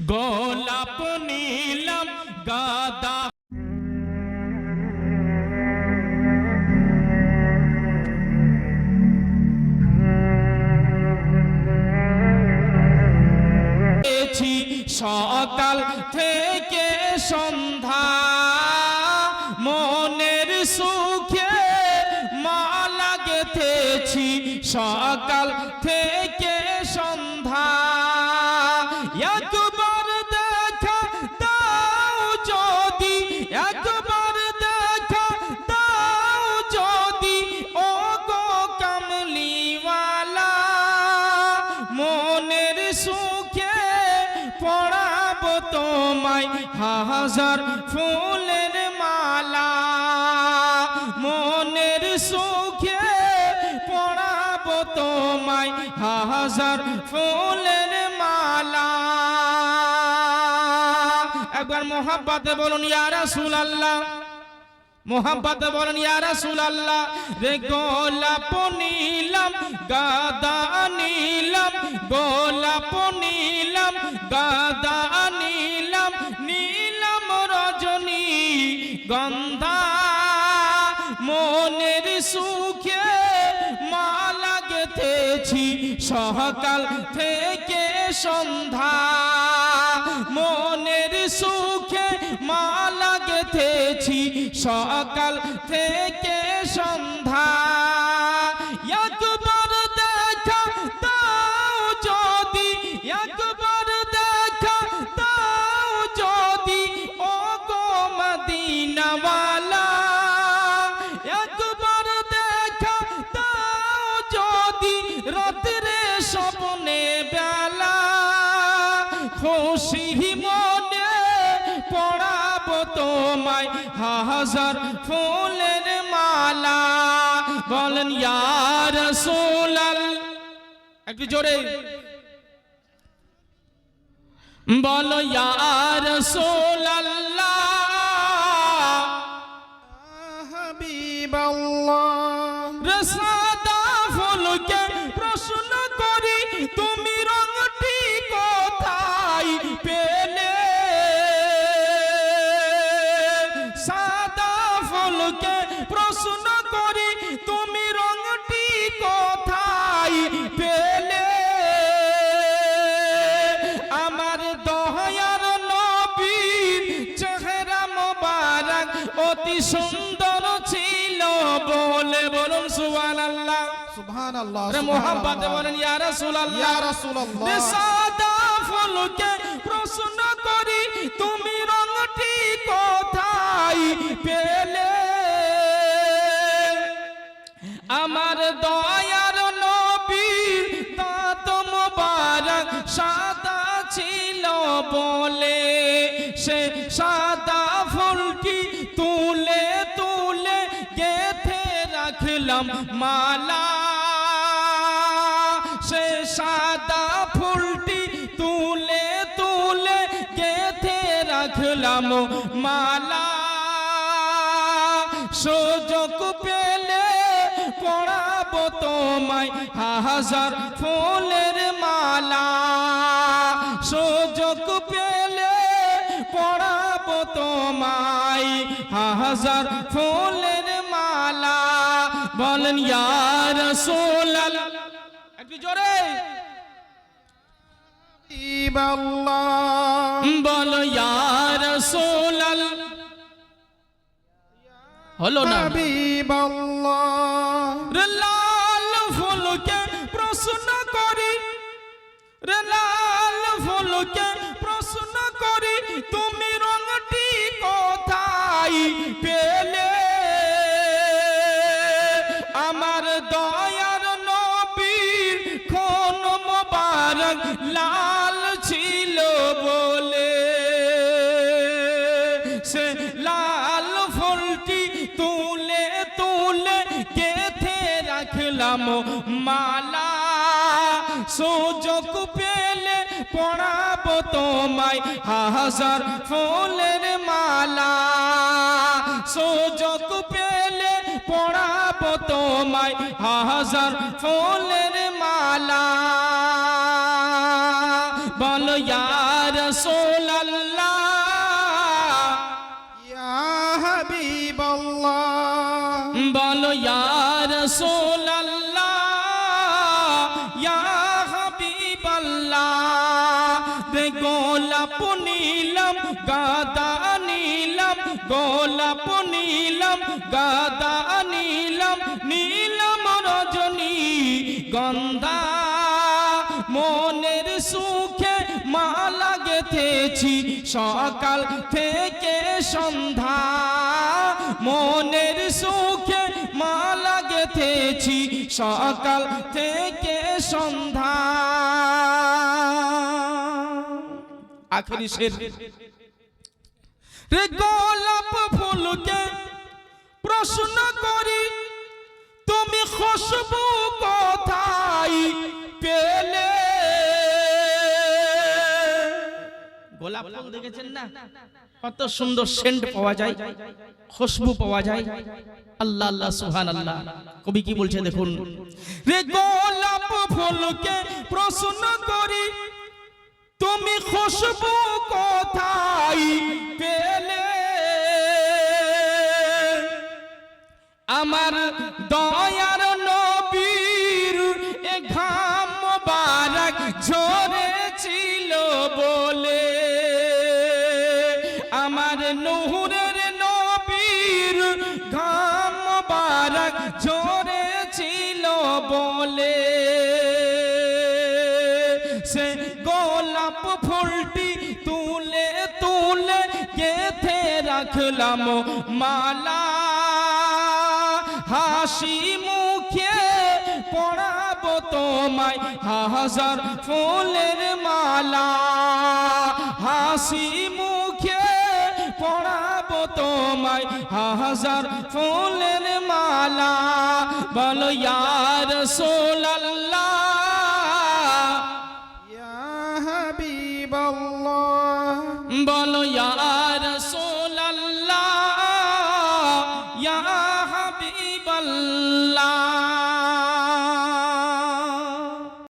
গোলাপ নীলাম গাদা সকাল থেকে সন্ধ্যা মনের সুখে মালা গেঁথেছি সকাল থেকে সন্ধ্যা একবার দেখা দাও যদি একবার দেখা দাও যদি ও গো কামলিওয়ালা মনের সুখে পড়াবো তোমায় হাজার ফুলের মালা মনের সুখে পড়াবো তোমায় হাজার ফুলের মালা একবার মোহাব্বতে বলুন ইয়া রাসূলুল্লাহ মোহাব্বতে বলুন ইয়া রাসূলুল্লাহ রে গোলাপ নীলাম গাদা নীলাম গোলাপ নীলাম গাদা নীলাম নীলাম রজনী গন্ধা মনের সুখে মালা গেঁথেছি সকাল থেকে সন্ধ্যা মনের সুখে মালা গেঁথেছি সকাল থেকে সন্ধ্যা একবার দেখা দাও যদি একবার দেখা দাও যদি ও গো মদিনাওয়ালা একবার দেখা দাও যদি রাত্রে স্বপ্নে বেলা খুশি মনে পড়াবো তোমায় হাজার ফুলের মালা বলেন ইয়া রাসূলুল্লাহ একটু জোরে বলো ইয়া রাসূলুল্লাহ হাবিবাল্লাহ রসাদা ফুলকে প্রশ্ন করি তুমি রংটি কোথায় পেলে সাদা ফুলকে প্রশ্ন করি তুমি রংটি কোথায় পেলে আমার দয়ার নবীর চেহারা মোবারক অতি সুন্দর ছিল বলে বলুন সুবহানাল্লাহ সুবহানাল্লাহ রে মোহাব্বতে বলেন ইয়া রাসূলুল্লাহ ইয়া রাসূলুল্লাহ সাদা ফুলকে প্রশ্ন করি তুমি রংটি কোথায় পেলে আমার দয়ার নবীর দাঁত মোবারক সাদা ছিল বলে সে সাদা ফুলটি তুলে তুলে গেঁথে রাখলাম মালা সে সাদা ফুলটি তুলে তুলে গেঁথে রাখলাম মালা সুযোগ পেলে পড়াবো তোমায় হাজার ফুলের মালা সুযোগ পেলে পড়াবো তোমায় হাজার ফুলের মালা বলেন ইয়া রাসূলুল্লাহ একটু জোরে হাবিবাল্লাহ বলো ইয়া রাসূলুল্লাহ হলো না হাবিবাল্লাহ লাল ফুলকে প্রশ্ন করি লাল ফুলকে প্রশ্ন করি তুমি রংটি কোথায় পেলে আমার দয়ার নবীর খুন মোবারক লাল ছিল বলে সে লাল ফুলটি তুলে তুলে গেঁথে রাখলাম মালা সুযোগ পেলে পড়াবো তোমায় হাজার ফুলের মালা সুযোগ পেলে পড়াবো তোমায় হাজার ফুলের মালা বলো ইয়া রাসূলাল্লাহ ইয়া হাবিবাল্লাহ বলো ইয়া রাসূলাল্লাহ ইয়া হাবিবাল্লাহ রে গোলাপ নিলাম গাদা নিলাম গোলাপ নিলাম গাদা নিলাম নীলম রজনী গন্ধা মনের সুখে মালা গেথেছি সকাল থেকে সন্ধ্যা মনের সুখে মালা গেথেছি সকাল থেকে সন্ধ্যা আখেরি শের রে গোলাপ ফুলকে প্রশ্ন করি তুমি খুশবু কোথায় পেলে গোলাপ ফুল দেখেছেন না কত সুন্দর সেন্ট পাওয়া যায় খুশবু পাওয়া যায় আল্লাহ আল্লাহ সুবহানাল্লাহ কবি কি বলছে দেখুন রে গোলাপ ফুলকে প্রশ্ন করি তুমি খুশবু কোথায় পেলে আমার দয়ার নবীর এ ঘাম মোবারক ঝরেছিল বলে আমার নূরের নবীর ঘাম মোবারক ঝরেছিল বলে সে গোলাপ ফুলটি তুলে তুলে গেথে রাখলাম মালা হাসি মুখে পড়াবো তোমায় হাজার ফুলের মালা হাসি মুখে পড়াবো তোমায় হাজার ফুলের মালা বলো ইয়া রাসূলাল্লাহ ইয়া হাবিবাল্লাহ বলো ইয়া রাসূলাল্লাহ ইয়া হাবিবাল্লাহ